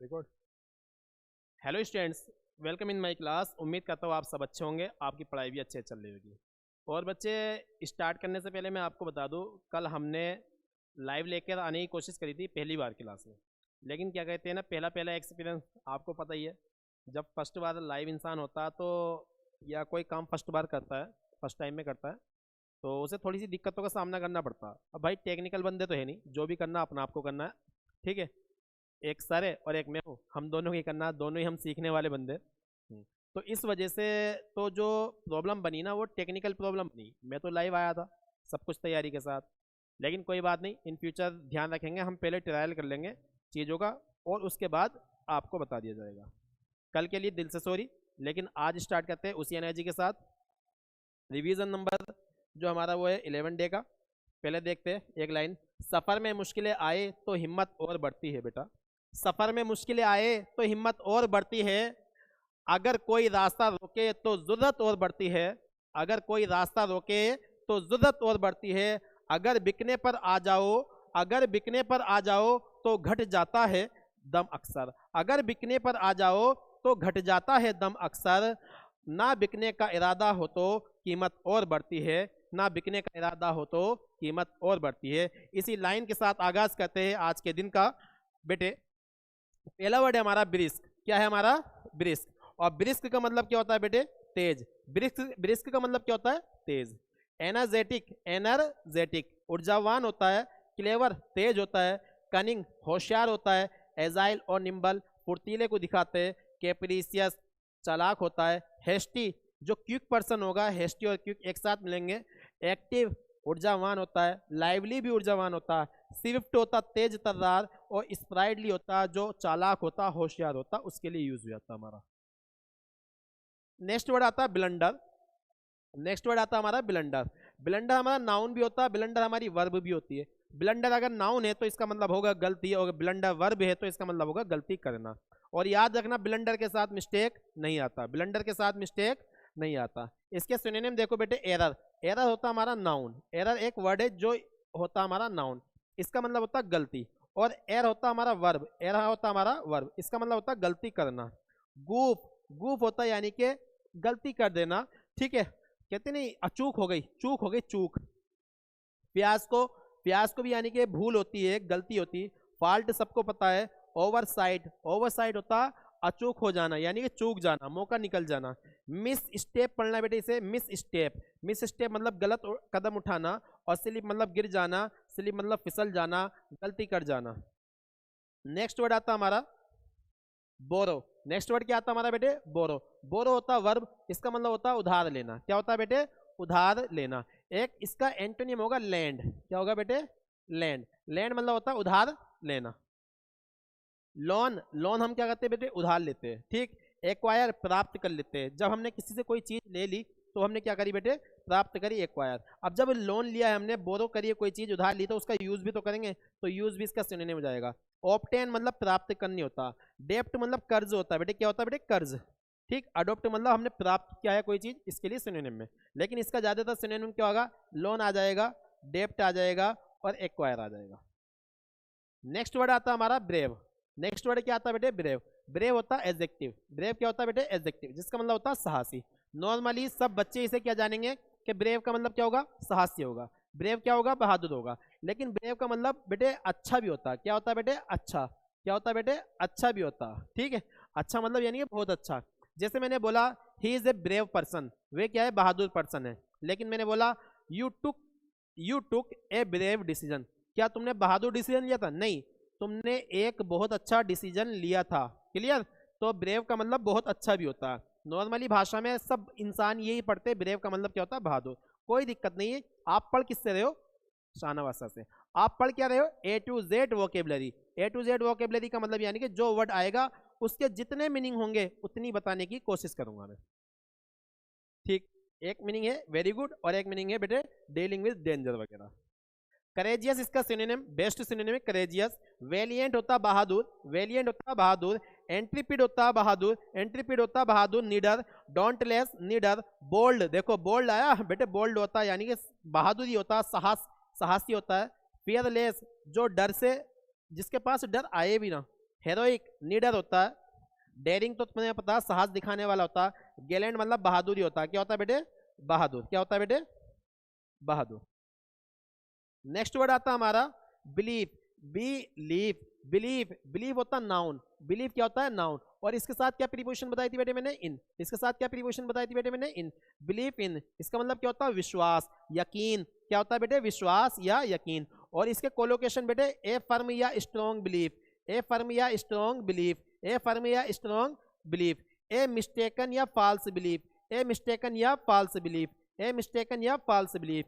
Record. Hello students, welcome in my class. उम्मीद करता हूँ आप सब अच्छे होंगे, आपकी पढ़ाई भी अच्छे चल रही होगी। और बच्चे, स्टार्ट करने से पहले मैं आपको बता दूँ, कल हमने लाइव लेकर आने की कोशिश करी थी पहली बार क्लास में। लेकिन क्या कहते हैं ना, पहला पहला एक्सपीरियंस आपको पता ही है। जब फर्स्ट बार लाइव इंसान होता है तो, या कोई काम फर्स्ट बार करता है, फर्स्ट टाइम में करता है, तो उसे थोड़ी सी दिक्कतों का सामना करना पड़ता है। अब भाई टेक्निकल बंदे तो है नहीं, जो भी करना अपना आपको करना है, ठीक है। एक सर है और एक मैं हूँ, हम दोनों ही करना, दोनों ही हम सीखने वाले बंदे। तो इस वजह से तो जो प्रॉब्लम बनी ना, वो टेक्निकल प्रॉब्लम बनी। मैं तो लाइव आया था सब कुछ तैयारी के साथ, लेकिन कोई बात नहीं, इन फ्यूचर ध्यान रखेंगे। हम पहले ट्रायल कर लेंगे चीज़ों का और उसके बाद आपको बता दिया जाएगा। कल के लिए दिल से सॉरी, लेकिन आज स्टार्ट करते हैं उसी एनर्जी के साथ। रिवीजन नंबर जो हमारा वो है 11 डे का। पहले देखते हैं एक लाइन। सफ़र में मुश्किलें आए तो हिम्मत और बढ़ती है बेटा। सफ़र में मुश्किलें आए तो हिम्मत और बढ़ती है। अगर कोई रास्ता रोके तो ज़रूरत और बढ़ती है। अगर कोई रास्ता रोके तो ज़रूरत और बढ़ती है। अगर बिकने पर आ जाओ, अगर बिकने पर आ जाओ तो घट जाता है दम अक्सर। अगर बिकने पर आ जाओ तो घट जाता है दम अक्सर। ना बिकने का इरादा हो तो कीमत और बढ़ती है। ना बिकने का इरादा हो तो कीमत और बढ़ती है। इसी लाइन के साथ आगाज करते हैं आज के दिन का। बेटे, पहला वर्ड है हमारा ब्रिस्क। क्या है हमारा? ब्रिस्क। और ब्रिस्क का मतलब क्या होता है बेटे? तेज। ब्रिस्क, ब्रिस्क का मतलब क्या होता है? तेज। एनर्जेटिक, एनर्जेटिक ऊर्जावान होता है। क्लेवर, तेज होता है। कनिंग, होशियार होता है। एजाइल और निम्बल, फुर्तीले को दिखाते हैं। कैप्रिसियस, चालाक होता है। हेस्टी, जो क्विक पर्सन होगा, हेस्टी और क्विक एक साथ मिलेंगे। एक्टिव, ऊर्जावान होता है। लाइवली भी ऊर्जावान होता है। स्विफ्ट होता, तेज तर्रार। और स्प्राइडली होता, जो चालाक होता, होशियार होता, उसके लिए यूज हो जाता हमारा। नेक्स्ट वर्ड आता है ब्लंडर। नेक्स्ट वर्ड आता है हमारा ब्लंडर। ब्लंडर हमारा नाउन भी होता है, ब्लंडर हमारी वर्ब भी होती है। ब्लंडर अगर नाउन है तो इसका मतलब होगा गलती, और ब्लंडर वर्ब है तो इसका मतलब होगा गलती करना। और याद रखना, ब्लंडर के साथ मिस्टेक नहीं आता, ब्लंडर के साथ मिस्टेक नहीं आता। इसके सिनोनिम देखो बेटे, एरर। एरर होता हमारा नाउन। एरर एक वर्ड है जो होता हमारा नाउन, इसका मतलब होता है गलती। और एर होता हमारा वर्ब, एरर होता हमारा वर्ब, इसका मतलब होता है गलती करना। गूफ, गूफ होता है यानी कि गलती कर देना, ठीक है। कहते नहीं, अचूक हो गई, चूक हो गई, चूक। प्याज को, प्याज को भी यानी कि भूल होती है, गलती होती है। फॉल्ट सबको पता है। ओवरसाइट, ओवरसाइट होता अचूक हो जाना, यानी कि चूक जाना, मौका निकल जाना। मिस स्टेप पढ़ना बेटे, इसे मिस स्टेप। मिस स्टेप मतलब गलत कदम उठाना। और स्लिप मतलब गिर जाना, स्लिप मतलब फिसल जाना, गलती कर जाना। नेक्स्ट वर्ड आता हमारा बोरो। नेक्स्ट वर्ड क्या आता है हमारा बेटे? बोरो। बोरो होता है वर्ब, इसका मतलब होता है उधार लेना। क्या होता है बेटे? उधार लेना। एक इसका एंटोनिम होगा लैंड। क्या होगा बेटे? लैंड। लैंड मतलब होता है उधार लेना। लोन, लोन हम क्या करते हैं बेटे? उधार लेते हैं, ठीक। एक्वायर, प्राप्त कर लेते हैं। जब हमने किसी से कोई चीज ले ली तो हमने क्या करी बेटे? प्राप्त करी, एक्वायर। अब जब लोन लिया है हमने, बोरो करी है, कोई चीज उधार ली, तो उसका यूज भी तो करेंगे, तो यूज भी इसका सिनोनिम हो जाएगा। ऑब्टेन मतलब प्राप्त करनी होता। डेप्ट मतलब कर्ज होता है बेटे। क्या होता है बेटे? कर्ज, ठीक। अडोप्ट मतलब हमने प्राप्त किया है कोई चीज, इसके लिए सिनोनिम में। लेकिन इसका ज्यादातर सिनोनिम क्या होगा? लोन आ जाएगा, डेप्ट आ जाएगा और एक्वायर आ जाएगा। नेक्स्ट वर्ड आता है हमारा ब्रेव। नेक्स्ट वर्ड क्या आता है बेटे? ब्रेव। ब्रेव होता है एडजेक्टिव। ब्रेव क्या होता है बेटे? एडजेक्टिव, जिसका मतलब होता है साहसी। नॉर्मली सब बच्चे इसे क्या जानेंगे कि ब्रेव का मतलब क्या होगा? साहसी होगा। ब्रेव क्या होगा? बहादुर होगा। लेकिन ब्रेव का मतलब बेटे अच्छा भी होता है। क्या होता है बेटे? अच्छा। क्या होता है बेटे? अच्छा भी होता है, ठीक है। अच्छा मतलब यानी कि बहुत अच्छा। जैसे मैंने बोला he is a brave person, वे क्या है? बहादुर पर्सन है। लेकिन मैंने बोला you took, you took a brave decision, क्या तुमने बहादुर डिसीजन लिया था? नहीं, तुमने एक बहुत अच्छा डिसीजन लिया था। क्लियर? तो ब्रेव का मतलब बहुत अच्छा भी होता है। नॉर्मली भाषा में सब इंसान यही पढ़ते हैं, ब्रेव का मतलब क्या होता है? बहादुर। कोई दिक्कत नहीं है। आप पढ़ किससे रहे हो? शानावासा से। आप पढ़ क्या रहे हो? A to Z vocabulary. A to Z vocabulary का मतलब यानी कि जो वर्ड आएगा उसके जितने मीनिंग होंगे उतनी बताने की कोशिश करूंगा मैं, ठीक। एक मीनिंग है वेरी गुड और एक मीनिंग है बेटे डीलिंग विद डेंजर वगैरह। करेजियस इसका सिनोनिम, बेस्ट सिनोनिम है करेजियस। वेलिएंट होता बहादुर, वेलिएंट होता बहादुर। एंट्रीपिड होता बहादुर, एंट्रीपिड होता बहादुर। नीडर, डोंटलेस, नीडर। बोल्ड, देखो बोल्ड आया बेटे, बोल्ड होता है यानी कि बहादुरी होता है, साहस, साहसी होता है। फियरलेस, जो डर से, जिसके पास डर आए भी ना, हेरोइक नीडर होता है, डेयरिंग तो तुम्हें पता है साहस दिखाने वाला होता है, गैलेंट मतलब बहादुरी होता है, क्या होता है बेटे, बहादुर, क्या होता है बेटे, बहादुर। नेक्स्ट वर्ड आता है हमारा बिलीफ, बिलीफ, बिलीफ, बिलीफ होता है नाउन, बिलीफ क्या होता है, नाउन, और इसके साथ क्या प्रीपोजिशन बताई थी बेटे मैंने, इन, इसके साथ क्या प्रीपोजिशन बताई थी बेटे मैंने, इन, बिलीफ इन, इसका मतलब क्या होता है, विश्वास, यकीन, क्या होता है बेटे, विश्वास या यकीन, और इसके कोलोकेशन बेटे ए फर्म या स्ट्रॉन्ग बिलीफ, ए फर्म या स्ट्रॉन्ग बिलीफ, ए फर्म या स्ट्रॉन्ग बिलीफ, ए मिस्टेकन या फॉल्स बिलीफ, ए मिस्टेकन या फॉल्स बिलीफ, ए मिस्टेकन या false belief,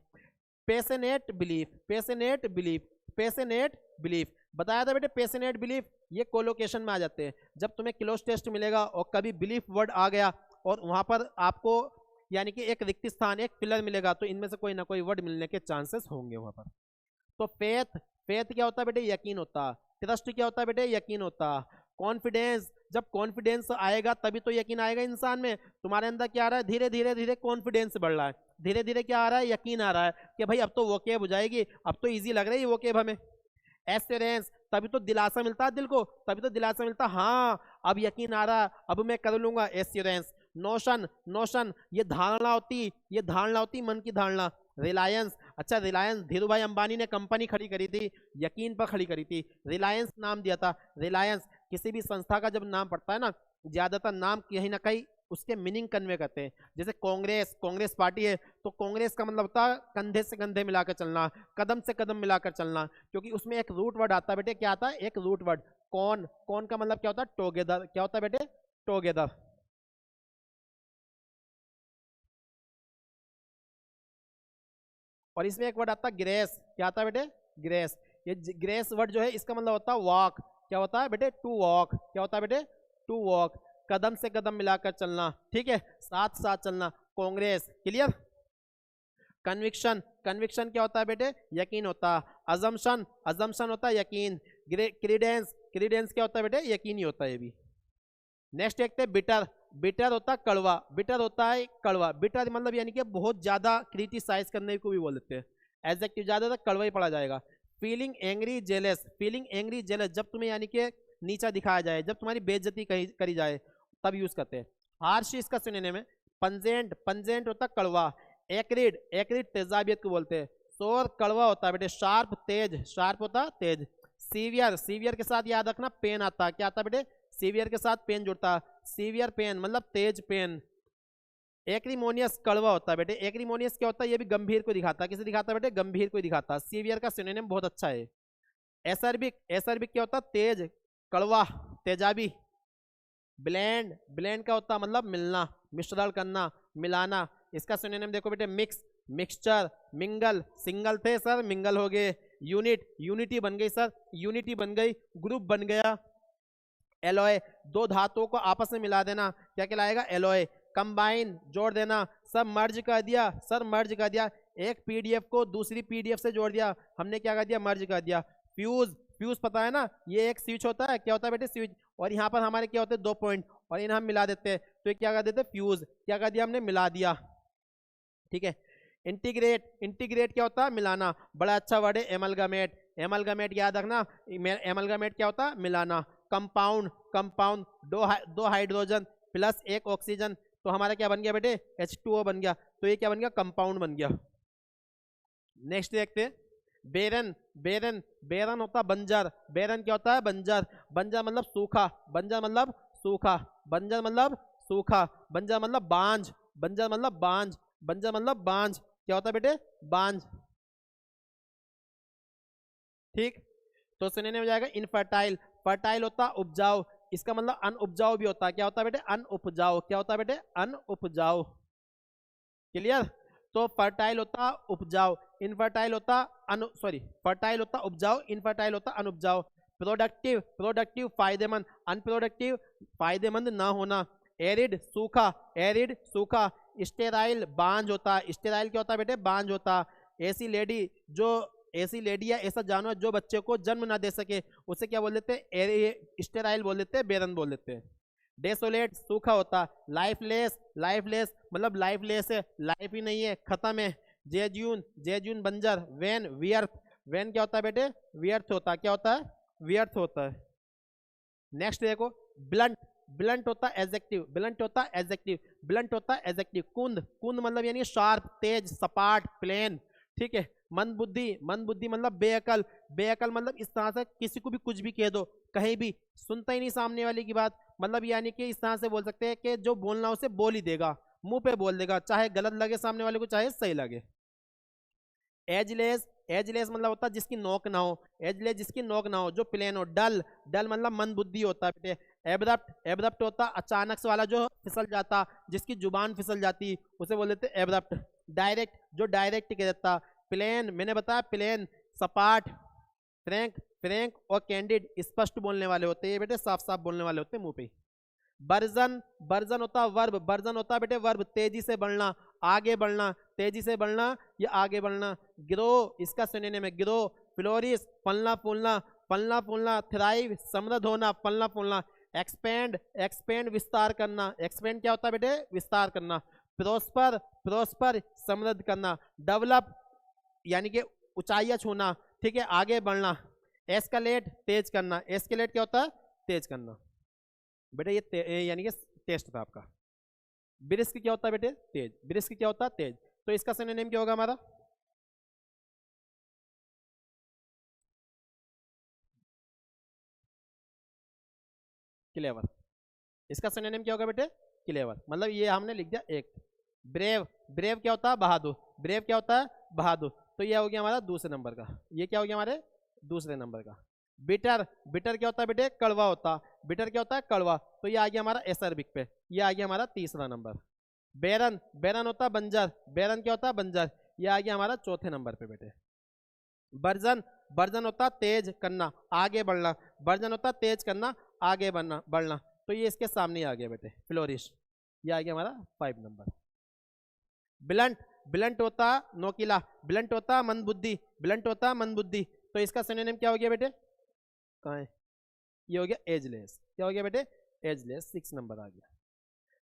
passionate belief, passionate belief, passionate belief, बताया था बेटे पैशनेट बिलीफ, ये कोलोकेशन में आ जाते हैं। जब तुम्हें क्लोज टेस्ट मिलेगा और कभी बिलीफ वर्ड आ गया और वहां पर आपको यानी कि एक रिक्त स्थान, एक पिलर मिलेगा, तो इनमें से कोई ना कोई वर्ड मिलने के चांसेस होंगे वहां पर। तो फेथ, फेथ क्या होता है बेटे, यकीन होता, ट्रस्ट क्या होता है बेटे, यकीन होता, कॉन्फिडेंस, जब कॉन्फिडेंस आएगा तभी तो यकीन आएगा इंसान में, तुम्हारे अंदर क्या आ रहा है, धीरे धीरे धीरे कॉन्फिडेंस बढ़ रहा है, धीरे धीरे क्या आ रहा है, यकीन आ रहा है कि भाई अब तो वोकेब हो जाएगी, अब तो इजी लग रही है वोकेब हमें। एस्योरेंस, तभी तो दिलासा मिलता है दिल को, तभी तो दिलासा मिलता है, हाँ अब यकीन आ रहा है, अब मैं कर लूंगा, एस्योरेंस। नोशन, नोशन ये धारणा होती, ये धारणा होती मन की धारणा। रिलायंस, अच्छा रिलायंस धीरू भाई अंबानी ने कंपनी खड़ी करी थी, यकीन पर खड़ी करी थी, रिलायंस नाम दिया था, रिलायंस। किसी भी संस्था का जब नाम पड़ता है ना, ज्यादातर नाम कहीं ना कहीं उसके मीनिंग कन्वे करते हैं। जैसे कांग्रेस, कांग्रेस पार्टी है तो कांग्रेस का मतलब होता है कंधे से कंधे मिलाकर चलना, कदम से कदम मिलाकर चलना, क्योंकि उसमें एक रूट वर्ड आता है बेटे, क्या आता है, एक रूट वर्ड, कौन, कौन का मतलब क्या होता है, टुगेदर, क्या होता है बेटे, टुगेदर। और इसमें एक वर्ड आता है ग्रेस, क्या आता है बेटे, ग्रेस। ये ग्रेस वर्ड जो है इसका मतलब होता है वॉक, क्या होता है बेटे, टू वॉक, क्या होता है बेटे, टू वॉक, कदम से कदम मिलाकर चलना, ठीक है, साथ साथ चलना, कांग्रेस, क्लियर। कन्विक्शन, कन्विक्शन क्या होता है बेटे, यकीन होता, अजम्पशन, अजम्पशन होता है यकीन, क्रीडेंस, क्रीडेंस क्या होता है बेटे, यकीन ही होता है ये भी। नेक्स्ट देखते हैं बिटर, बिटर होता है कड़वा, बिटर होता है कड़वा, बिटर मतलब यानी कि बहुत ज्यादा क्रिटिसाइज करने को भी बोल देते हैं, एडजेक्टिव ज्यादातर कड़वा ही पड़ा जाएगा। Feeling angry jealous, feeling angry jealous, जब तुम्हें यानी कि नीचा दिखाया जाए, जब तुम्हारी बेइज्जती करी जाए तब यूज करते हैं। हार्श इसका सिनोनिम में, पंजेंट, पंजेंट होता है कड़वा, एक्रिड, एक्रिड तेजाबियत को बोलते हैं, सोर कड़वा होता है बेटे, शार्प तेज, शार्प होता है तेज। सीवियर, सीवियर के साथ याद रखना पेन आता है, क्या आता है बेटे, सीवियर के साथ पेन जुड़ता, सीवियर पेन मतलब तेज पेन। एक्रीमोनियस कड़वा होता है बेटे, एक्रीमोनियस क्या होता है, ये भी गंभीर को दिखाता है, किसे दिखाता है बेटे, गंभीर को दिखाता है। सीवियर का सिनोनिम बहुत अच्छा है। एसर्बिक, एसर्बिक क्या होता है, तेज, कड़वा, तेजाबी। ब्लेंड, ब्लेंड का होता है मतलब मिलना, मिश्रण करना, मिलाना। इसका सिनोनिम देखो बेटे, मिक्स, मिक्सचर, मिंगल, सिंगल थे सर मिंगल हो गए, यूनिट, यूनिटी बन गई सर, यूनिटी बन गई, ग्रुप बन गया। एलॉय, दो धातुओं को आपस में मिला देना, क्या कहलाएगा, एलॉय। कंबाइन, जोड़ देना, सब मर्ज कर दिया सर, मर्ज कर दिया, एक पीडीएफ को दूसरी पीडीएफ से जोड़ दिया, हमने क्या कर दिया, मर्ज कर दिया। फ्यूज, फ्यूज पता है ना, ये एक स्विच होता है, क्या होता है बेटे, स्विच, और यहाँ पर हमारे क्या होते हैं, दो पॉइंट, और इन्हें हम मिला देते हैं, तो ये क्या कर देते, फ्यूज, क्या कर दिया हमने, मिला दिया, ठीक है। इंटीग्रेट, इंटीग्रेट क्या होता है, मिलाना, बड़ा अच्छा वर्ड है एमलगामेट, एमलगामेट याद रखना, एमलगामेट क्या होता है, मिलाना। कंपाउंड, कंपाउंड, दो हाइड्रोजन प्लस एक ऑक्सीजन, तो हमारा क्या बन गया बेटे, H2O बन गया, तो ये क्या बन गया, कंपाउंड बन गया। नेक्स्ट देखते हैं बेरन, बेरन, बेरन होता है बंजर, बेरन क्या होता है, बंजर, बंजर मतलब सूखा, बंजर मतलब सूखा, बंजर मतलब सूखा, बंजर मतलब बांझ, बंजर मतलब बांझ, बंजर मतलब बांझ, क्या होता है बेटे, बांझ, ठीक। तो सिनोनिम हो जाएगा इनफर्टाइल, फर्टाइल होता उपजाऊ, इसका मतलब अनउपजाऊ भी होता है, क्या होता है बेटे, अनउपजाऊ, क्या होता है बेटे, अनउपजाऊ, क्लियर। तो फर्टाइल होता उपजाऊ, इनफर्टाइल होता फर्टाइल होता उपजाऊ, इनफर्टाइल होता अनउपजाऊ। प्रोडक्टिव, प्रोडक्टिव फायदेमंद, अनप्रोडक्टिव फायदेमंद ना होना। एरिड सूखा, एरिड सूखा। स्टेराइल बांझ होता, स्टेराइल क्या होता है बेटे, बांझ होता। ऐसी लेडी, जो ऐसी लेडी या ऐसा जानवर जो बच्चे को जन्म ना दे सके, उसे क्या बोल देते हैं, स्टेराइल बोल देते हैं, बेरन बोल देते हैं। डेसोलेट सूखा होता। लाइफलेस, लाइफलेस मतलब लाइफलेस है, लाइफ ही नहीं है, खत्म है। जेज्यून, जेज्यून बंजर। वेन, व्यर्थ, वेन क्या होता है बेटे, व्यर्थ होता, क्या होता है, व्यर्थ होता है। नेक्स्ट देखो ब्लंट, ब्लंट होता है एडजेक्टिव, ब्लंट होता है एडजेक्टिव, ब्लंट होता है एडजेक्टिव। कुंद, कुंद मतलब यानी शार्प, तेज, सपाट, प्लेन, ठीक है। मंदबुद्धि, मंदबुद्धि मतलब बेअकल, बेअकल मतलब इस तरह से किसी को भी कुछ भी कह दो, कहीं भी सुनता ही नहीं सामने वाले की बात, मतलब यानी कि इस तरह से बोल सकते हैं कि जो बोलना उसे बोल ही देगा, मुंह पे बोल देगा, चाहे गलत लगे सामने वाले को चाहे सही लगे। एजलेस, एजलेस मतलब होता है जिसकी नोक ना हो, एजलेस जिसकी नोक ना हो, जो प्लेन हो। डल, डल मतलब मंदबुद्धि होता है बेटे। एब्रप्ट, एब्रप्ट होता अचानक से वाला जो फिसल जाता, जिसकी जुबान फिसल जाती, उसे बोल देते एब्रप्ट। डायरेक्ट, जो डायरेक्ट कह देता। प्लेन, मैंने बताया प्लेन, सपाट। फ्रैंक, फ्रैंक और कैंडिड स्पष्ट बोलने वाले होते हैं ये बेटे, साफ साफ बोलने वाले होते हैं मुंह पे। बर्जन, बर्जन होता वर्ब, बर्जन होता बेटे वर्ब, तेजी से बढ़ना, आगे बढ़ना, तेजी से बढ़ना या आगे बढ़ना। ग्रो, इसका सिनोनिम है ग्रो। फ्लोरिश, फलना फूलना, फलना फूलना। थ्राइव, समृद्ध होना, फलना फूलना। एक्सपेंड, एक्सपेंड विस्तार करना, एक्सपेंड क्या होता है बेटे, विस्तार करना। प्रोस्पर, प्रोस्पर समृद्ध करना। डेवलप यानी कि ऊंचाइयां छूना, ठीक है, आगे बढ़ना। एस्केलेट, तेज करना, एस्केलेट क्या होता है, तेज करना। बेटे ये यानी कि टेस्ट था आपका। ब्रिस्क क्या होता है बेटे, तेज, ब्रिस्क क्या होता है, तेज। तो इसका सिनोनिम क्या होगा हमारा, क्लेवर। इसका सिनोनिम क्या होगा बेटे, क्लेवर। मतलब ये हमने लिख दिया एक। ब्रेव, ब्रेव क्या होता है, बहादुर, ब्रेव क्या होता है, बहादुर। तो ये हो गया हमारा दूसरे नंबर का, ये क्या हो गया हमारे दूसरे नंबर का। बिटर, बिटर क्या होता है बेटे, कड़वा होता, बिटर क्या होता है, कड़वा। तो ये आ गया हमारा एसरबिक पे, ये आ गया हमारा तीसरा नंबर। बैरन, बैरन होता है बंजर, बैरन क्या होता है, बंजर। ये आ गया हमारा चौथे नंबर पे बेटे। बर्जन, बर्जन होता तेज करना, आगे बढ़ना, बर्जन होता तेज करना, आगे बढ़ना, बढ़ना। तो ये इसके सामने आ गया बेटे, फ्लोरिश। ये आ गया हमारा 5 नंबर। ब्लंट, ब्लंट होता नोकीला, ब्लंट होता मंदबुद्धि, ब्लंट होता मंदबुद्धि। तो इसका सिनोनिम क्या हो गया बेटे, कहाँ है, ये हो गया एजलेस। क्या हो गया बेटे, एजलेस। 6 नंबर आ गया।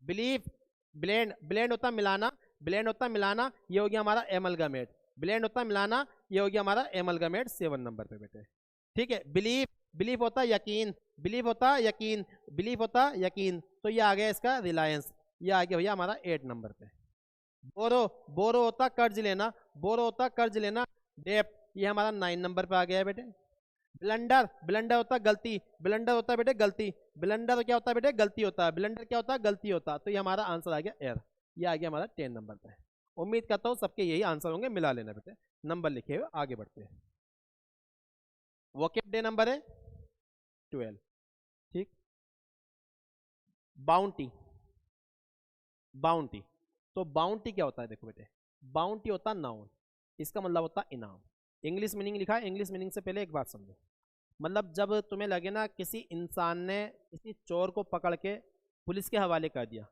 बिलीफ, ब्लेंड, ब्लेंड होता मिलाना, ब्लेंड होता मिलाना। ये हो गया हमारा एमलगामेट, ब्लेंड होता मिलाना। ये हो गया हमारा एमलगामेट 7 नंबर पे बेटे, ठीक है। बिलीफ, बिलीफ होता यकीन, बिलीफ होता यकीन, बिलीफ होता यकीन। तो ये आ गया इसका रिलायंस। ये आ गया भैया हमारा 8 नंबर पे। बोरो, बोरो होता कर्ज लेना, बोरो होता कर्ज लेना। डेप्ट, ये हमारा 9 नंबर पे आ गया है बेटे। ब्लंडर, ब्लंडर होता गलती, ब्लंडर होता है बेटे गलती, ब्लंडर क्या होता है बेटे, गलती होता है, ब्लंडर क्या होता है, गलती होता है। तो ये हमारा आंसर आ गया एयर। ये आ गया हमारा 10 नंबर पे। उम्मीद करता हूँ सबके यही आंसर होंगे, मिला लेना बेटे। नंबर लिखे हुए आगे बढ़ते हैं। वोकेब डे नंबर है 12, ठीक। बाउंटी, बाउंटी, तो बाउंटी क्या होता है, देखो बेटे, बाउंटी होता है नाउन, इसका मतलब होता है इनाम। इंग्लिश मीनिंग लिखा है, इंग्लिश मीनिंग से पहले एक बात समझो। मतलब जब तुम्हें लगे ना किसी इंसान ने किसी चोर को पकड़ के पुलिस के हवाले कर दिया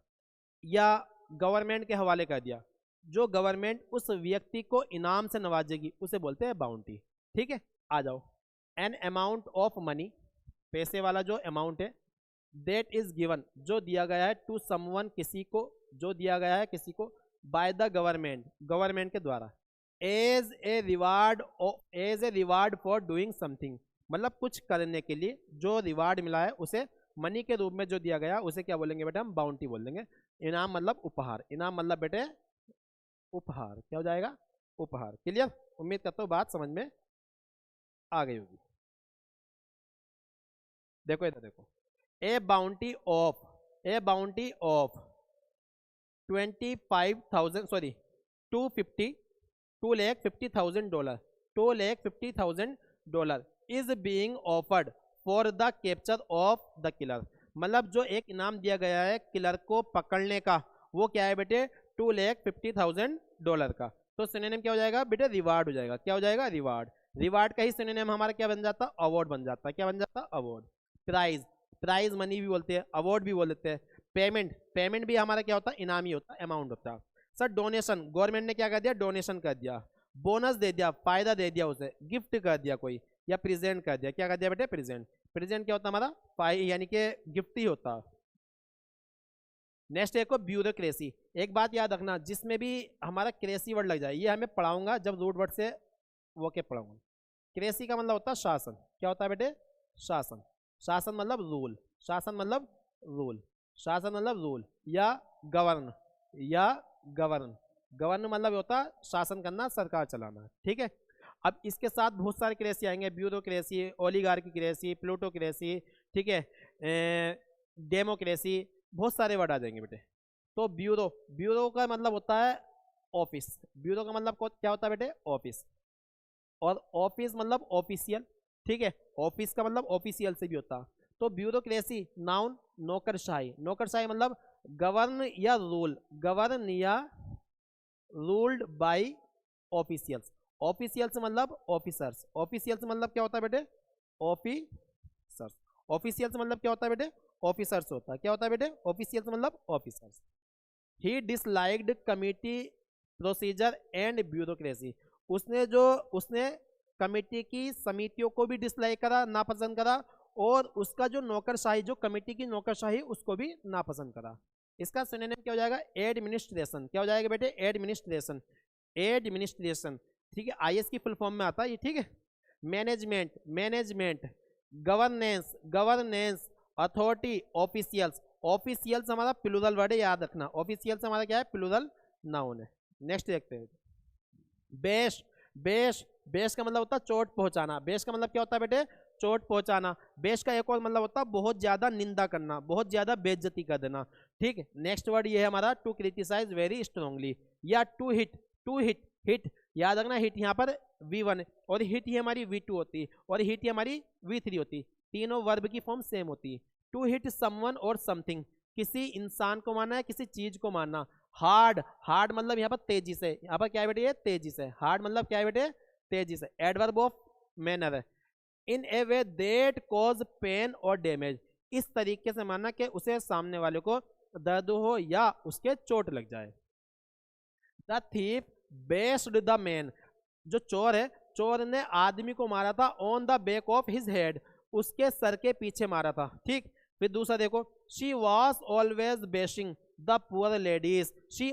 या गवर्नमेंट के हवाले कर दिया, जो गवर्नमेंट उस व्यक्ति को इनाम से नवाजेगी उसे बोलते हैं बाउंटी, ठीक है। आ जाओ। एन अमाउंट ऑफ मनी, पैसे वाला जो अमाउंट है, दैट इज गिवन, जो दिया गया है, टू समवन, किसी को, जो दिया गया है किसी को, बाय द गवर्नमेंट, गवर्नमेंट के द्वारा, as a reward, as a reward for doing something, मतलब कुछ करने के लिए जो रिवार्ड मिला है उसे मनी के रूप में जो दिया गया उसे क्या बोलेंगे बेटा, हम बाउंटी बोल देंगे। इनाम मतलब उपहार, इनाम मतलब बेटे उपहार, क्या हो जाएगा, उपहार। क्लियर, उम्मीद करता हूँ बात समझ में आ गई होगी। देखो इधर देखो, a bounty of, a bounty of 25,000, sorry 250, $250,000, $250,000 is being offered for the capture of the killer. मतलब जो एक इनाम दिया गया है किलर को पकड़ने का, वो क्या है बेटे, $250,000 का। तो सिनोनिम क्या हो जाएगा बेटे, रिवार्ड हो जाएगा। क्या हो जाएगा, रिवार्ड। रिवार्ड का ही सिनोनिम हमारा क्या बन जाता, अवार्ड बन जाता है। क्या बन जाता, अवार्ड। प्राइज, प्राइज मनी भी बोलते हैं, अवार्ड भी बोल देते हैं। पेमेंट, पेमेंट भी हमारा क्या होता है, इनाम ही होता है, अमाउंट होता है। सर डोनेशन, गवर्नमेंट ने क्या कर दिया, डोनेशन कर दिया, बोनस दे दिया, फायदा दे दिया उसे, गिफ्ट कर दिया कोई, या प्रेजेंट कर दिया। क्या कर दिया बेटे, प्रेजेंट। प्रेजेंट क्या होता है हमारा, यानी कि गिफ्ट ही होता है। नेक्स्ट एक ब्यूरोक्रेसी। एक बात याद रखना, जिसमें भी हमारा क्रेसी वर्ड लग जाए, ये हमें पढ़ाऊंगा जब रूट वर्ड से वो के पढ़ाऊंगा। क्रेसी का मतलब होता है शासन। क्या होता है बेटे, शासन। शासन मतलब रूल, शासन मतलब रूल, शासन मतलब रूल, या गवर्न, या गवर्न, गवर्न मतलब होता शासन करना, सरकार चलाना, ठीक है। अब इसके साथ बहुत सारे क्रेसी आएंगे, ब्यूरोक्रेसी, ओलिगार्की, प्लूटोक्रेसी, ठीक है, डेमोक्रेसी, बहुत सारे वर्ड आ जाएंगे बेटे। तो ब्यूरो, ब्यूरो का मतलब होता है ऑफिस, ब्यूरो का मतलब क्या होता है बेटे, ऑफिस, और ऑफिस मतलब ऑफिशियल, ठीक है, ऑफिस का मतलब ऑफिशियल से भी होता है। तो ब्यूरोक्रेसी नाउन नौकरशाही, नौकरशाही मतलब गवर्न या रूल, गवर्न या रूल्ड बाय ऑफिशियल्स, ऑफिशियल्स मतलब ऑफिसर्स, ऑफिशियल्स मतलब क्या होता है बेटे, ऑफिसर्स, ऑफिशियल्स मतलब क्या होता है बेटे, ऑफिसर्स होता है, क्या होता है बेटे, ऑफिशियल्स मतलब officers. He disliked committee procedure and bureaucracy, उसने कमेटी की समितियों को भी डिसलाइक करा, नापसंद करा, और उसका जो नौकरशाही, जो कमेटी की नौकरशाही, उसको भी नापसंद करा। इसका सिनोनिम क्या हो जाएगा, एडमिनिस्ट्रेशन, क्या हो जाएगा बेटे, एडमिनिस्ट्रेशन, एडमिनिस्ट्रेशन, ठीक है, आईएएस की फुल फॉर्म में आता है ये, ठीक है। Management, management, governance, governance, authority, officials, officials हमारा प्लूरल वर्ड है, याद रखना, ऑफिशियल्स हमारा क्या है, प्लूरल नाउन है। नेक्स्ट देखते हैं, बेश, बेश, बेश का मतलब होता है चोट पहुंचाना, बेश का मतलब क्या होता है बेटे, चोट पहुंचाना। बेश का एक और मतलब होता है बहुत ज्यादा निंदा करना, बहुत ज्यादा बेइज्जती कर देना, ठीक है। नेक्स्ट वर्ड ये है हमारा टू क्रिटिसाइज वेरी स्ट्रांगली, या to hit, to hit, hit याद रखना, हिट यहाँ पर V1 और हिट ही हमारी V2 होती है, और हिट ही हमारी V3 होती है, तीनों वर्ब की फॉर्म सेम होती है। टू हिट समवन और समथिंग, किसी इंसान को मारना है, किसी चीज को मारना। हार्ड, हार्ड मतलब यहाँ पर तेजी से, यहाँ पर क्या है बेटे, ये तेजी से, हार्ड मतलब क्या है बेटे, तेजी से। एडवर्ब ऑफ मैनर है, इन ए वे दैट कॉज पेन और डैमेज, इस तरीके से मानना कि उसे सामने वाले को दर्द हो या उसके चोट लग जाए। The thief bashed the man, जो चोर है, चोर ने आदमी को मारा था on the back of his head, उसके सर के पीछे मारा था, ठीक। फिर दूसरा देखो, she was always bashing the poor ladies, she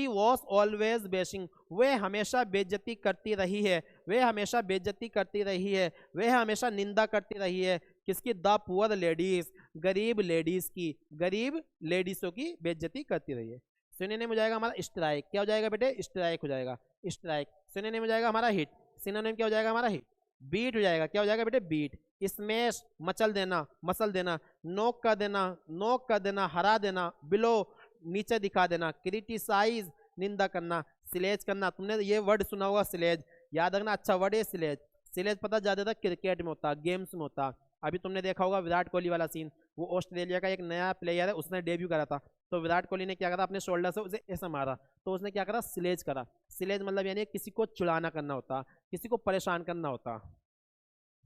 was always bashing, वे हमेशा बेइज्जती करती रही है, वे हमेशा बेइज्जती करती रही है, वे हमेशा निंदा करती रही है, किसकी, द पुअर लेडीज, गरीब लेडीज की, गरीब लेडीजों की बेइज्जती करती रही है। सिनोनिम हो जाएगा हमारा स्ट्राइक, क्या हो जाएगा बेटे, स्ट्राइक हो जाएगा, स्ट्राइक। सिनोनिम हो जाएगा हमारा हिट, सिनोनिम क्या हो जाएगा हमारा, हिट। बीट हो जाएगा, क्या हो जाएगा बेटे, बीट। स्मैश मचल देना, मसल देना। नोक कर देना, नोक कर देना, हरा देना। बिलो नीचे दिखा देना। क्रिटिसाइज निंदा करना। स्लेज करना, तुमने ये वर्ड सुना होगा स्लेज, याद रखना, अच्छा वर्ड है स्लेज। स्लेज पता ज्यादातर क्रिकेट में होता, गेम्स में होता। अभी तुमने देखा होगा विराट कोहली वाला सीन, वो ऑस्ट्रेलिया का एक नया प्लेयर है, उसने डेब्यू करा था, तो विराट कोहली ने क्या करा, अपने शोल्डर से उसे ऐसा मारा, तो उसने क्या करा, स्लेज करा। स्लेज मतलब यानी किसी को चिढ़ाना करना होता, किसी को परेशान करना होता।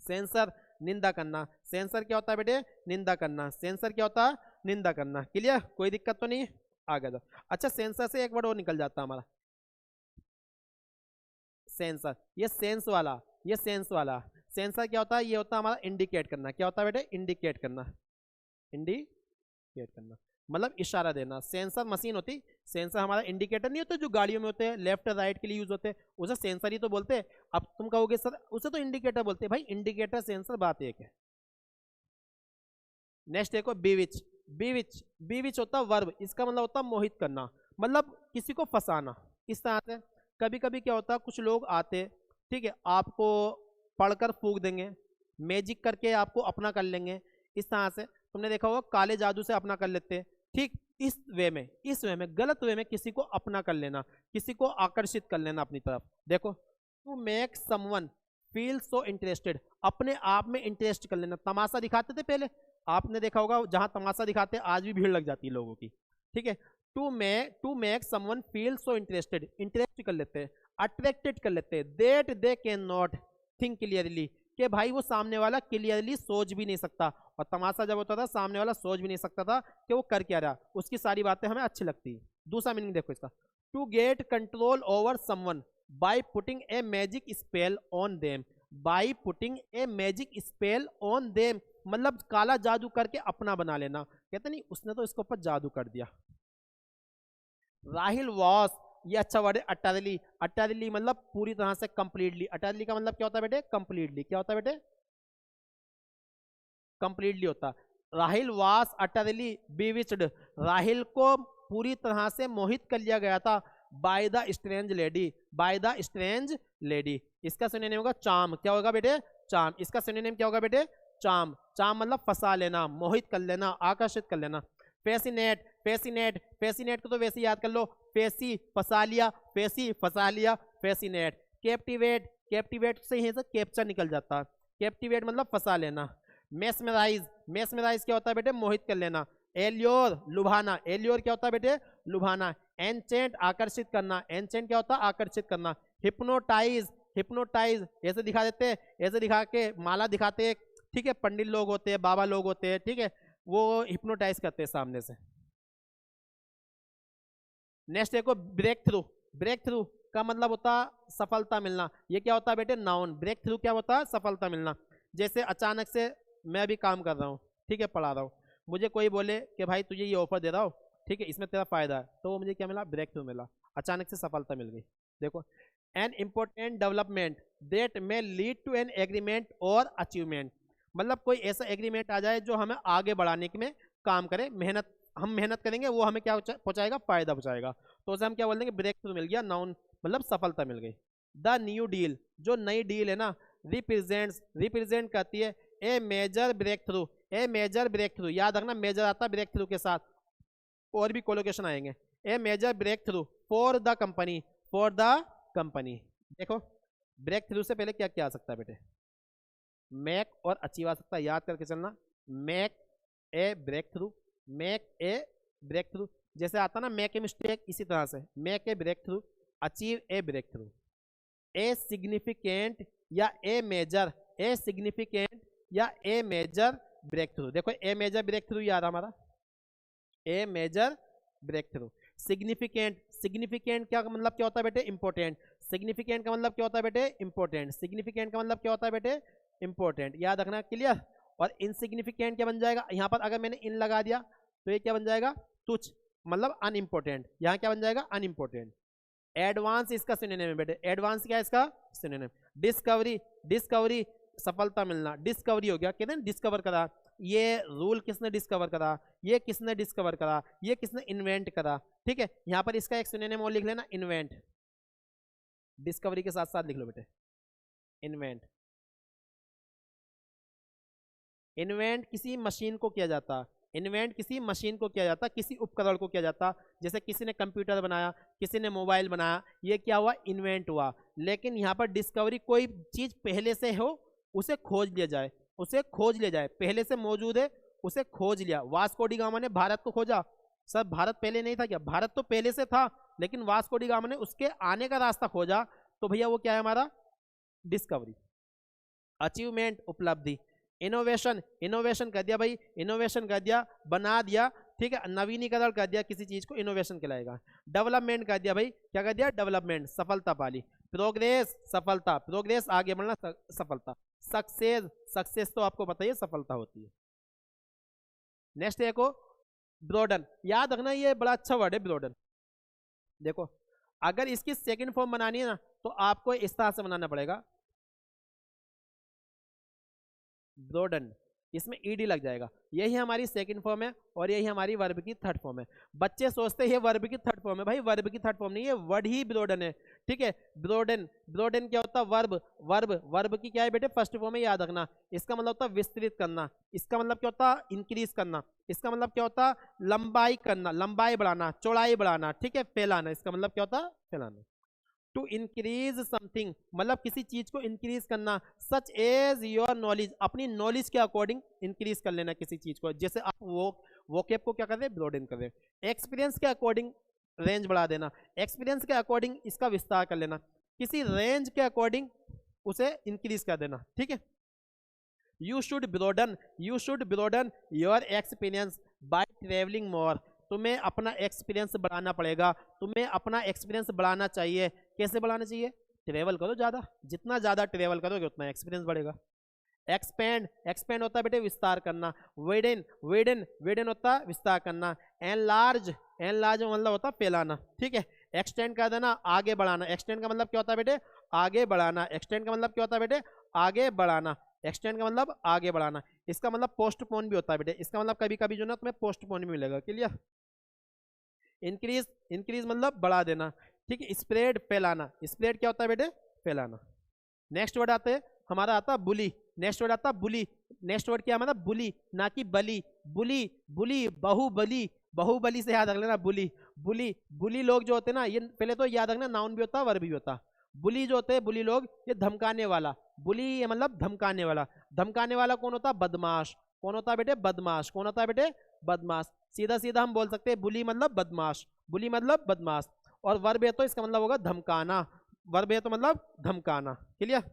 सेंसर निंदा करना, सेंसर क्या होता है बेटे, निंदा करना। सेंसर क्या होता है, निंदा करना। क्लियर, कोई दिक्कत तो नहीं, आगे जाओ। अच्छा, सेंसर से एक वर्ड और निकल जाता है हमारा, सेंसर, ये सेंस वाला, ये सेंस वाला। सेंसर क्या होता है, ये होता है हमारा इंडिकेट करना। क्या होता है बेटे, इंडिकेट करना, इंडिकेट करना मतलब इशारा देना। सेंसर मशीन होती, सेंसर हमारा इंडिकेटर नहीं होते जो गाड़ियों में होते हैं, लेफ्ट राइट के लिए यूज होते हैं, उसे सेंसर ही तो बोलते हैं। अब तुम कहोगे सर उसे तो इंडिकेटर बोलते हैं, भाई इंडिकेटर सेंसर बात एक है। नेक्स्ट देखो, बीविच, बीविच, बीविच होता है वर्ब, इसका मतलब होता है मोहित करना, मतलब किसी को फंसाना। इस तरह से कभी कभी क्या होता है, कुछ लोग आते, ठीक है, आपको पढ़कर फूक देंगे, मैजिक करके आपको अपना कर लेंगे। इस तरह से तुमने देखा होगा काले जादू से अपना कर लेते हैं, ठीक। इस वे में, इस वे में, गलत वे में किसी को अपना कर लेना, किसी को आकर्षित कर लेना अपनी तरफ। देखो, to make someone feel so interested, अपने आप में इंटरेस्ट कर लेना। तमाशा दिखाते थे पहले, आपने देखा होगा जहां तमाशा दिखाते हैं आज भी भीड़ लग जाती है लोगों की, ठीक है। To make someone feel so interested, interest कर लेते हैं, अट्रैक्टेड कर लेते हैं, that they can not think clearly, कि भाई वो सामने वाला क्लियरली सोच भी नहीं सकता। और तमाशा जब होता था सामने वाला सोच भी नहीं सकता था कि वो कर क्या रहा, उसकी सारी बातें हमें अच्छी लगती है। दूसरा मीनिंग देखो इसका, to get control over someone by putting a magic spell on them, by putting a magic spell on them मतलब काला जादू करके अपना बना लेना। कहते नहीं उसने तो इसके ऊपर जादू कर दिया। राहिल वॉस, ये अच्छा वर्ड है, अटरली, अटरली मतलब पूरी तरह से कंप्लीटली। अटरली का मतलब क्या होता है बेटे, कंप्लीटली। क्या होता है बेटे, कंप्लीटली होता। राहिल वास अटरली बीविच्ड, राहिल को पूरी तरह से मोहित कर लिया गया था by the strange lady, by the strange lady. इसका सिनोनिम होगा चार्म। क्या होगा बेटे? चार्म। इसका सिनोनिम क्या होगा बेटे? चार्म। चार्म मतलब फंसा लेना, मोहित कर लेना, आकर्षित कर लेना। फैसिनेट, फैसिनेट, फैसिनेट को तो वैसे याद कर लो, फैसी फंसा लिया, फैसी फंसा लिया, फैसिनेट। कैप्टिवेट, कैप्टिवेट से ही कैप्चर निकल जाता है, कैप्टिवेट मतलब फंसा लेना। मेस्मराइज, मेस्मराइज क्या होता है बेटे? मोहित कर लेना। एल्योर, लुभाना, एल्योर क्या होता है बेटे? लुभाना। एंचेंट, आकर्षित करना, एंचेंट क्या होता है? आकर्षित करना। हिप्नोटाइज, हिप्नोटाइज ऐसे दिखा देते, ऐसे दिखा के माला दिखाते, ठीक है, पंडित लोग होते हैं, बाबा लोग होते हैं, ठीक है, वो हिप्नोटाइज करते हैं सामने से। नेक्स्ट देखो ब्रेक थ्रू, ब्रेक थ्रू का मतलब होता है सफलता मिलना। ये क्या होता है बेटे? नाउन। ब्रेक थ्रू क्या होता है? सफलता मिलना। जैसे अचानक से मैं अभी काम कर रहा हूँ, ठीक है, पढ़ा रहा हूँ, मुझे कोई बोले कि भाई तुझे ये ऑफर दे रहा हूँ, ठीक है, इसमें तेरा फायदा है, तो वो मुझे क्या मिला? ब्रेक थ्रू मिला, अचानक से सफलता मिल गई। देखो, an important development that may lead to an agreement और अचीवमेंट, मतलब कोई ऐसा एग्रीमेंट आ जाए जो हमें आगे बढ़ाने में काम करे, मेहनत, हम मेहनत करेंगे, वो हमें क्या पहुंचाएगा? फायदा पहुंचाएगा, तो उसे हम क्या बोल देंगे? ब्रेक थ्रू मिल गया, नाउन मतलब सफलता मिल गई। द न्यू डील, जो नई डील है ना, रिप्रेजेंट्स, रिप्रेजेंट करती है ए मेजर ब्रेक थ्रू, ए मेजर ब्रेक थ्रू, याद रखना मेजर आता है ब्रेक थ्रू के साथ, और भी कोलोकेशन आएंगे। A major breakthrough for the company, for the company. देखो ब्रेक थ्रू से पहले क्या क्या आ सकता है बेटे? मेक और अचीव आ सकता है, याद करके चलना। Make a breakthrough, make a breakthrough, जैसे आता ना मेक ए मिस्टेक, इसी तरह से make a breakthrough, achieve a breakthrough. A significant या ए मेजर, ए सिग्निफिकेंट या ए मेजर ब्रेक थ्रू। देखो ए मेजर ब्रेक थ्रू याद हमारा, a major breakthrough. Significant, significant क्या मतलब क्या होता है बेटे? इंपॉर्टेंट। सिग्निफिकेंट का मतलब क्या होता है बेटे? इंपॉर्टेंट। सिग्निफिकेंट का मतलब क्या होता है बेटे? इंपॉर्टेंट, याद रखना, क्लियर। और इनसिग्निफिकेंट क्या बन जाएगा? यहाँ पर अगर मैंने इन लगा दिया तो ये क्या बन जाएगा? तुच्छ, मतलब अनइम्पोर्टेंट। यहाँ क्या बन जाएगा? अनइम्पोर्टेंट। एडवांस इसका सिनोनिम है बेटे, एडवांस क्या है इसका सिनोनिम? डिस्कवरी, डिस्कवरी सफलता मिलना, डिस्कवरी हो गया, कहते हैं डिस्कवर करा, ये रूल किसने डिस्कवर करा, ये किसने डिस्कवर करा, ये किसने इन्वेंट करा, ठीक है। यहाँ पर इसका एक सिनोनिम और लिख लेना, इन्वेंट। डिस्कवरी के साथ साथ लिख लो बेटे, इन्वेंट। इन्वेंट किसी मशीन को किया जाता, इन्वेंट किसी मशीन को किया जाता, किसी उपकरण को किया जाता। जैसे किसी ने कंप्यूटर बनाया, किसी ने मोबाइल बनाया, ये क्या हुआ? इन्वेंट हुआ। लेकिन यहाँ पर डिस्कवरी कोई चीज पहले से हो उसे खोज लिया जाए, उसे खोज लिया जाए, पहले से मौजूद है उसे खोज लिया। वास्को डी गामा ने भारत को खोजा। सर भारत पहले नहीं था क्या? भारत तो पहले से था, लेकिन वास्को डी गामा ने उसके आने का रास्ता खोजा, तो भैया वो क्या है हमारा? डिस्कवरी। अचीवमेंट उपलब्धि। इनोवेशन, इनोवेशन कर दिया भाई, इनोवेशन कर दिया, बना दिया, ठीक है, नवीनीकरण कर दिया किसी चीज को, इनोवेशन कहलाएगा। डेवलपमेंट कर दिया भाई, क्या कर दिया? डेवलपमेंट, सफलता पाली। प्रोग्रेस सफलता, प्रोग्रेस आगे बढ़ना, सफलता। सक्सेस, सक्सेस तो आपको पता ही है सफलता होती है। नेक्स्ट देखो ब्रोडन, याद रखना ये बड़ा अच्छा वर्ड है ब्रोडन। देखो अगर इसकी सेकंड फॉर्म बनानी है ना तो आपको इस तरह से बनाना पड़ेगा, ब्रोडन, इसमें ईडी लग जाएगा। यही हमारी सेकंड फॉर्म है और यही हमारी वर्ब की थर्ड फॉर्म है। बच्चे सोचते हैं ये वर्ब की थर्ड फॉर्म है, भाई वर्ब की थर्ड फॉर्म नहीं है, वर्ड ही ब्रोडन है, ठीक है। ब्रोडन, ब्रोडन क्या होता है? वर्ब, वर्ब, वर्ब की क्या है बेटे? फर्स्ट फॉर्म है, याद रखना। इसका मतलब होता है विस्तृत करना, इसका मतलब क्या होता है? इंक्रीज करना, इसका मतलब क्या होता है? लंबाई करना, लंबाई बढ़ाना, चौड़ाई बढ़ाना, ठीक है, फैलाना, इसका मतलब क्या होता है? फैलाना। टू इंक्रीज समथिंग मतलब किसी चीज को इंक्रीज करना, सच एज योर नॉलेज, अपनी नॉलेज के अकॉर्डिंग इंक्रीज कर लेना किसी चीज को। जैसे आप वोकेब को क्या कर रहे हैं? ब्रॉडन कर रहे हैं। एक्सपीरियंस के अकॉर्डिंग रेंज बढ़ा देना, एक्सपीरियंस के अकॉर्डिंग इसका विस्तार कर लेना, किसी रेंज के अकॉर्डिंग उसे इंक्रीज कर देना, ठीक है। You should broaden, you should broaden your experience by travelling more, तुम्हें अपना एक्सपीरियंस बढ़ाना पड़ेगा, तुम्हें अपना एक्सपीरियंस बढ़ाना चाहिए। कैसे बढ़ाना चाहिए? ट्रेवल करो ज़्यादा, जितना ज़्यादा ट्रेवल करोगे उतना एक्सपीरियंस बढ़ेगा। एक्सपेंड, एक्सपेंड होता है बेटे विस्तार करना। वेडन, वेडन, वेडन होता है विस्तार करना। एनलार्ज, एनलार्ज मतलब होता है फैलाना, ठीक है। एक्सटेंड कर देना, आगे बढ़ाना। एक्सटेंड का मतलब क्या होता है बेटे? आगे बढ़ाना। एक्सटेंड का मतलब क्या होता है बेटे? आगे बढ़ाना। एक्सटेंड का मतलब आगे बढ़ाना। इसका मतलब पोस्टपोन भी होता है बेटे, इसका मतलब कभी कभी जो ना तुम्हें पोस्टपोन भी मिलेगा। क्लियर। इंक्रीज, इंक्रीज मतलब बढ़ा देना, ठीक है। स्प्रेड फैलाना, स्प्रेड क्या होता है बेटे, फैलाना। नेक्स्ट वर्ड आते हैं, हमारा आता है बुली। नेक्स्ट वर्ड आता है बुली। नेक्स्ट वर्ड क्या है हमारा, बुली, ना कि बली। बुली, बुली बाहुबली, बाहुबली से याद रख लेना बुली। बुली, बुली लोग जो होते हैं ना, ये पहले तो याद रखना नाउन भी होता है वर्ब भी होता है। बुली जो होते हैं, बुली लोग, ये धमकाने वाला। बुली ये मतलब धमकाने वाला। धमकाने वाला कौन होता है, बदमाश। कौन होता है बेटे, बदमाश। कौन होता है बेटे, बदमाश। सीधा सीधा हम बोल सकते हैं बुली मतलब बदमाश, बुली मतलब बदमाश। और वर्ब है तो इसका मतलब होगा धमकाना, वर्ब है तो मतलब धमकाना। क्लियर।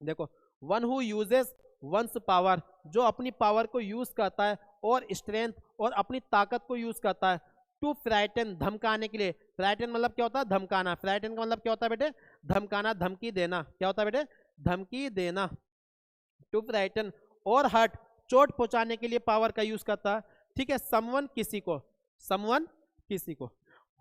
देखो, one who uses one's power, जो अपनी पावर को यूज करता है, और स्ट्रेंथ और अपनी ताकत को यूज करता है, टू फ्राइटन धमकाने के लिए। फ्राइटन मतलब क्या होता है, धमकाना। फ्राइटन का मतलब क्या होता है बेटे, धमकाना, धमकी देना। क्या होता है बेटे, धमकी देना। टू फ्राइटन और हर्ट, चोट पहुंचाने के लिए पावर का यूज करता है, ठीक है। समवन किसी को, समवन किसी को।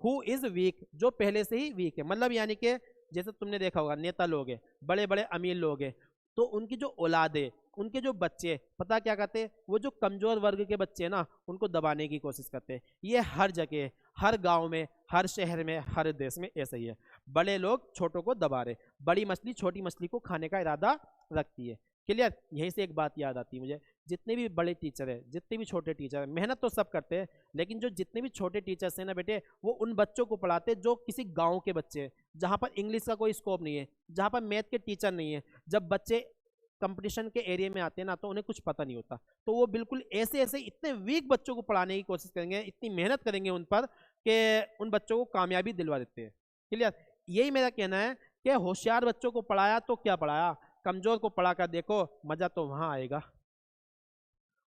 हु इज वीक, जो पहले से ही वीक है, मतलब यानी कि जैसे तुमने देखा होगा नेता लोग हैं, बड़े बड़े अमीर लोग हैं, तो उनकी जो औलाद है, उनके जो बच्चे, पता क्या करते हैं, वो जो कमजोर वर्ग के बच्चे हैं ना, उनको दबाने की कोशिश करते हैं। ये हर जगह, हर गांव में, हर शहर में, हर देश में ऐसा ही है। बड़े लोग छोटों को दबा रहे, बड़ी मछली छोटी मछली को खाने का इरादा रखती है। क्लियर। यहीं से एक बात याद आती है मुझे, जितने भी बड़े टीचर है, जितने भी छोटे टीचर है, मेहनत तो सब करते हैं, लेकिन जो जितने भी छोटे टीचर्स हैं ना बेटे, वो उन बच्चों को पढ़ाते हैं जो किसी गांव के बच्चे हैं, जहां पर इंग्लिश का कोई स्कोप नहीं है, जहां पर मैथ के टीचर नहीं है। जब बच्चे कंपटीशन के एरिया में आते हैं ना, तो उन्हें कुछ पता नहीं होता, तो वो बिल्कुल ऐसे ऐसे इतने वीक बच्चों को पढ़ाने की कोशिश करेंगे, इतनी मेहनत करेंगे उन पर, कि उन बच्चों को कामयाबी दिलवा देते हैं। क्लियर। यही मेरा कहना है कि होशियार बच्चों को पढ़ाया तो क्या पढ़ाया, कमजोर को पढ़ा कर देखो, मजा तो वहां आएगा।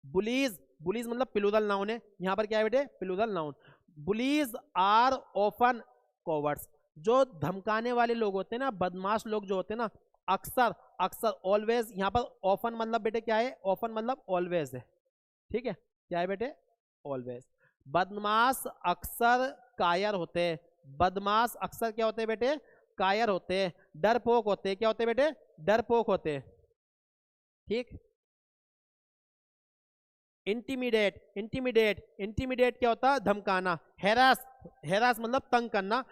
बुलीज, बुलीज मतलब प्लूरल नाउन है, यहां पर क्या है बेटे, plural noun. Bullies are often cowards, जो धमकाने वाले लोग होते हैं ना, बदमाश लोग जो होते हैं ना, अक्सर, अक्सर, ऑलवेज, यहाँ पर ऑफन मतलब बेटे क्या है, ऑफन मतलब ऑलवेज है, ठीक है। क्या है बेटे, ऑलवेज। बदमाश अक्सर कायर होते हैं, बदमाश अक्सर क्या होते हैं बेटे, कायर होते हैं। डरपोक होते हैं, क्या होते हैं बेटे, डरपोक होते हैं, ठीक। इंटीमिडेट, इंटीमिडेट, इंटीमिडेट क्या होता है, धमकाना। हैरास, हैरास मतलब तंग करना।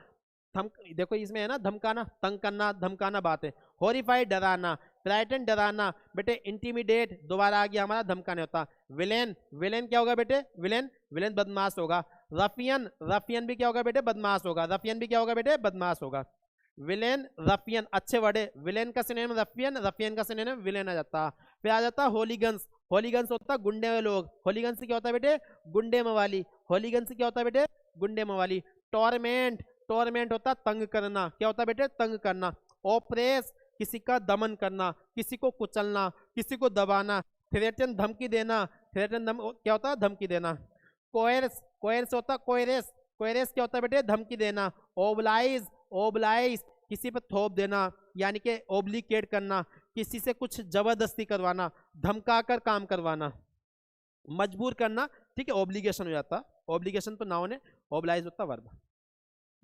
देखो इसमें है ना धमकाना, तंग करना, धमकाना बात है। हॉरिफाइड डराना, फ्राइटन डराना। बेटे इंटीमिडेट दोबारा आ गया हमारा, धमकाने होता। विलेन, विलेन क्या होगा बेटे, विलेन, विलेन बदमाश होगा। रफियन, रफियन भी क्या होगा बेटे, बदमाश होगा। रफियन भी क्या होगा बेटे, बदमाश होगा। विलेन, रफियन अच्छे वर्ड है। विलेन का सिनोनिम रफियन, रफियन का सिनोनिम विलेन आ जाता। फिर आ जाता होलीगन्स, होलीगन्स होता गुंडे में लोग। होलीगन्स से क्या होता है बेटे, गुंडे मवाली। होलीगन्स से क्या होता है बेटे, गुंडे मवाली। टॉर्मेंट, टॉर्मेंट होता तंग करना। क्या होता है बेटे, तंग करना। ओप्रेस, किसी का दमन करना, किसी को कुचलना, किसी को दबाना। थ्रेटन, धमकी देना। थ्रेटन क्या होता है, धमकी देना। कोयर्स, कोयर्स होता कोयरेस, कोयरेस क्या होता है बेटे, धमकी देना। ओबलाइज, ओबलाइज किसी पर थोप देना, यानी कि ओब्लिकेट करना, किसी से कुछ जबरदस्ती करवाना, धमका कर काम करवाना, मजबूर करना, ठीक है। ओब्लिगेशन हो जाता, ओब्लिगेशन तो नाउन है, ओब्लाइज होता वर्ब।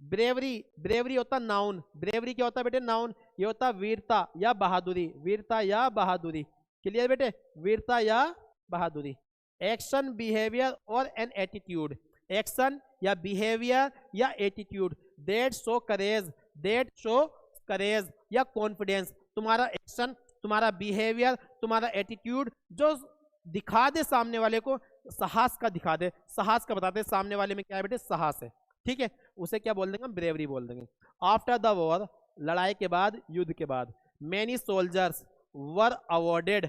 ब्रेवरी, ब्रेवरी होता नाउन। ब्रेवरी क्या होता है बेटे, नाउन। ये होता वीरता या बहादुरी, वीरता या बहादुरी। क्लियर बेटे, वीरता या बहादुरी। एक्शन, बिहेवियर और एन एटीट्यूड, एक्शन या बिहेवियर या attitude that show courage, that show courage या कॉन्फिडेंस। तुम्हारा एक्शन, तुम्हारा बिहेवियर, तुम्हारा एटीट्यूड जो दिखा दे सामने वाले को, साहस का दिखा दे, साहस का बताते सामने वाले में क्या है बेटे, साहस है, ठीक है। उसे क्या बोल देंगे, ब्रेवरी बोल देंगे। आफ्टर द वॉर, लड़ाई के बाद, युद्ध के बाद। Many soldiers were awarded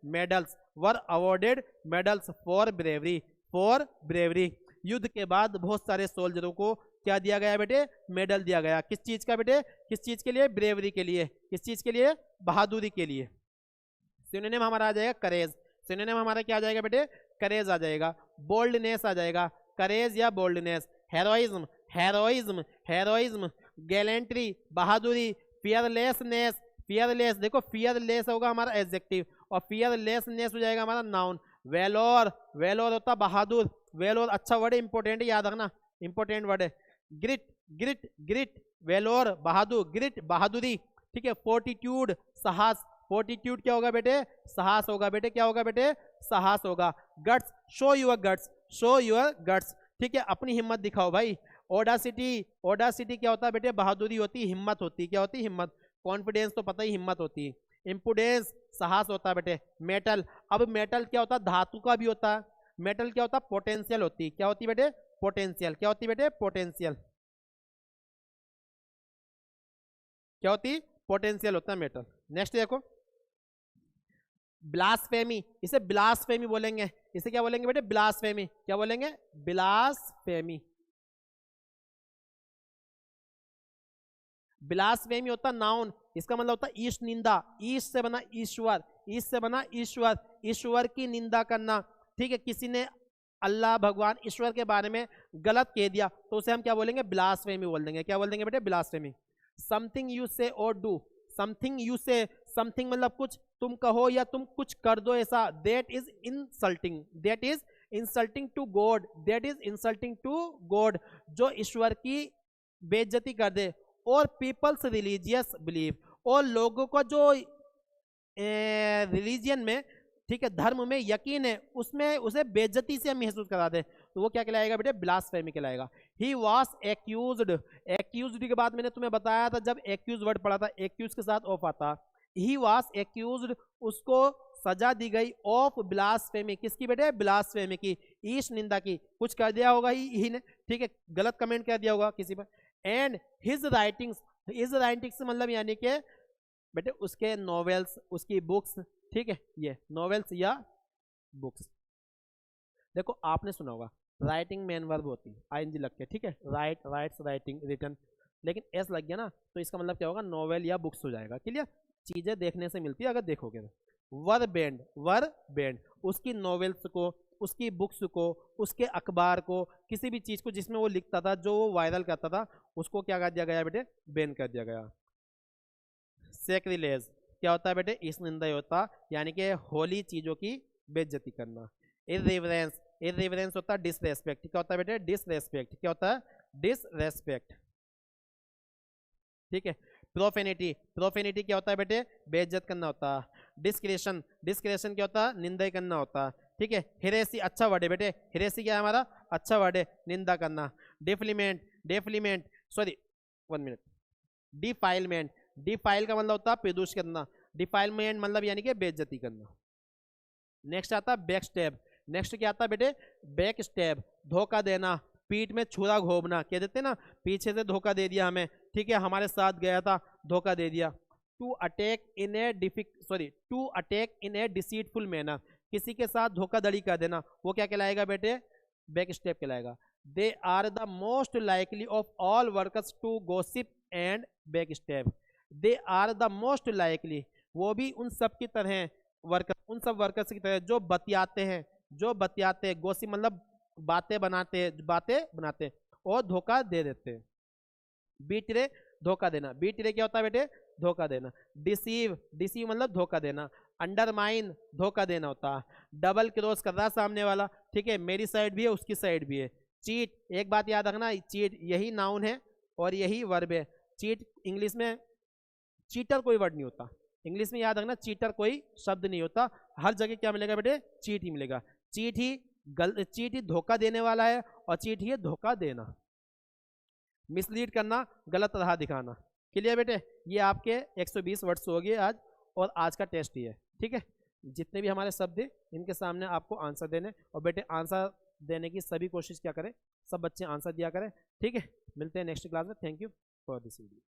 medals, were awarded medals for bravery, for bravery. युद्ध के बाद बहुत सारे सोल्जरों को क्या दिया गया बेटे, मेडल दिया गया। किस चीज का बेटे, किस चीज के लिए, ब्रेवरी के लिए। किस चीज के लिए, बहादुरी के लिए। सिनोनिम हमारा आ जाएगा करेज, सिनोनिम हमारा क्या आ जाएगा बेटे, करेज आ जाएगा। बोल्डनेस आ जाएगा, करेज या boldness. Heroism, heroism, heroism. Gallantry, बहादुरी। फियरलेसनेस, फियरलेस, देखो फियरलेस होगा हमारा एडजेक्टिव, और फियरलेसनेस हो जाएगा हमारा नाउन। वेलोर, वेलोर होता बहादुर, वेलोर अच्छा वर्ड है, इंपॉर्टेंट है, याद रखना, इंपॉर्टेंट वर्ड है। ग्रिट, ग्रिट, ग्रिट, वेलोर बहादुर, ग्रिट बहादुरी, ठीक है। फोर्टिट्यूड, साहस, फोर्टिट्यूड क्या होगा बेटे, साहस होगा बेटे, क्या होगा बेटे, साहस होगा। Guts, show your guts, show your guts, ठीक है, अपनी हिम्मत दिखाओ भाई। ओडासिटी, ओडासिटी क्या होता है बेटे, बहादुरी होती है, हिम्मत होती है, क्या होती है, हिम्मत। कॉन्फिडेंस तो पता ही हिम्मत होती है। इंपुडेंस साहस होता है बेटे। मेटल, अब मेटल क्या होता है, धातु का भी होता है। मेटल क्या होता है, पोटेंशियल होती है, क्या होती है बेटे, पोटेंशियल, क्या होती है बेटे, पोटेंशियल, क्या होती, पोटेंशियल होता है मेटल। नेक्स्ट देखो, ब्लास्फेमी, इसे ब्लास्फेमी बोलेंगे, इसे क्या बोलेंगे बेटे, ब्लास्फेमी, क्या बोलेंगे, ब्लास्फेमी। ब्लास्फेमी होता नाउन, इसका मतलब होता ईश निंदा, ईश से बना ईश्वर, ईश से बना ईश्वर, ईश्वर की निंदा करना, ठीक है, किसी ने अल्लाह भगवान ईश्वर के बारे में गलत कह दिया तो उसे हम क्या बोलेंगे, ब्लास्फेमी बोल देंगे, क्या बोल देंगे बेटे, ब्लास्फेमी। समथिंग यू से और डू, समथिंग यू से, समथिंग मतलब कुछ, तुम कहो या तुम कुछ कर दो ऐसा, that is insulting, that is insulting to God, that is insulting to God, जो ईश्वर की बेइज्जती कर दे। और पीपल्स रिलीजियस बिलीव, और लोगों को जो रिलीजियन में, ठीक है, धर्म में यकीन है, उसमें उसे बेइज्जती से महसूस करा दे तो वो क्या कहलाएगा बेटे, ब्लास्फेमी कहलाएगा। ही वॉज एक्यूज्ड, एक्यूज्ड के बाद मैंने तुम्हें बताया था, जब एक्यूज वर्ड पढ़ा था, एक्यूज के साथ ऑफ आता, ही वॉज एक्यूज्ड, उसको सजा दी गई, ऑफ ब्लास्फेमी, किसकी बेटे, ब्लास्फेमी की, ईश निंदा की, कुछ कर दिया होगा ही ने, ठीक है, गलत कमेंट कर दिया होगा किसी पर। And his writings, his writings मतलब यानी कि बेटे उसके नॉवेल्स, उसकी बुक्स, ठीक है, ये नॉवेल्स या बुक्स। देखो आपने सुना होगा राइटिंग मेन वर्ब होती है, आईएनजी लग के, ठीक है, राइट, राइट्स, राइटिंग, रिटन, लेकिन एस लग गया ना तो इसका मतलब क्या होगा, नॉवेल या बुक्स हो जाएगा। क्लियर, चीजें देखने से मिलती है अगर देखोगे तो। वर बैंड, वर बैंड, उसकी नॉवेल्स को, उसकी बुक्स को, उसके अखबार को, किसी भी चीज को जिसमें वो लिखता था, जो वो वायरल करता था, उसको क्या कर दिया गया बेटे, बैन कर दिया गया। सेक्रिलेज क्या होता है बेटे, इस निंदा होता, यानी कि होली चीजों की बेइज्जती करना। इररिवरेंस, इररिवरेंस होता है डिसरेस्पेक्ट, क्या होता है बेटे, डिसरेस्पेक्ट, क्या होता है, डिसरेस्पेक्ट, ठीक है। प्रोफेनिटी, प्रोफेनिटी क्या होता है बेटे, बेइज्जत करना होता है। डिस्क्रेशन, डिस्क्रेशन क्या होता है, निंदा करना होता है, ठीक है। हेरेसी अच्छा वर्ड है बेटे, हेरेसी क्या है हमारा, अच्छा वर्ड है, निंदा करना। डेफिलिमेंट, डेफिलिमेंट, सॉरी 1 मिनट, डिफाइलमेंट, डिफाइल का मतलब होता है प्रदूषित करना, डिफाइलमेंट मतलब यानी कि बेइज्जती करना। नेक्स्ट आता है बैक स्टेप, नेक्स्ट क्या आता है बेटे, बैक स्टेप, धोखा देना, पीठ में छुरा घोंपना, कह देते ना, पीछे से धोखा दे दिया हमें, ठीक है, हमारे साथ गया था, धोखा दे दिया। To attack in a to attack in a deceitful manner, किसी के साथ धोखाधड़ी कर देना, वो क्या कहलाएगा बेटे, बैक स्टेप कहलाएगा। They are the most likely of all workers to gossip and backstab, they are the most likely, वो भी उन सब की तरह वर्कर, उन सब वर्कर्स की तरह जो बतियाते हैं, जो बतियाते हैं, गॉसिप मतलब बातें बनाते हैं, बातें बनाते हैं और धोखा दे देते हैं। बीटरे, धोखा देना, बीटरे क्या होता है बेटे, धोखा देना। डिसीव, डिसीव मतलब धोखा देना। अंडरमाइन, धोखा देना होता है। डबल क्रॉस कर रहा सामने वाला, ठीक है, मेरी साइड भी है उसकी साइड भी है। चीट, एक बात याद रखना, चीट यही नाउन है और यही वर्ब है। चीट इंग्लिश में, चीटर कोई वर्ड नहीं होता इंग्लिश में, याद रखना, चीटर कोई शब्द नहीं होता, हर जगह क्या मिलेगा बेटे, चीट ही मिलेगा। चीट ही चीट ही धोखा देने वाला है और चीट ही है धोखा देना। मिसलीड करना, गलत राह दिखाना। क्लियर बेटे, ये आपके 120 वर्ड्स हो गए आज, और आज का टेस्ट ही है, ठीक है। जितने भी हमारे शब्द हैं इनके सामने आपको आंसर देने, और बेटे आंसर देने की सभी कोशिश क्या करें, सब बच्चे आंसर दिया करें, ठीक है। मिलते हैं नेक्स्ट क्लास में, thank you for this video.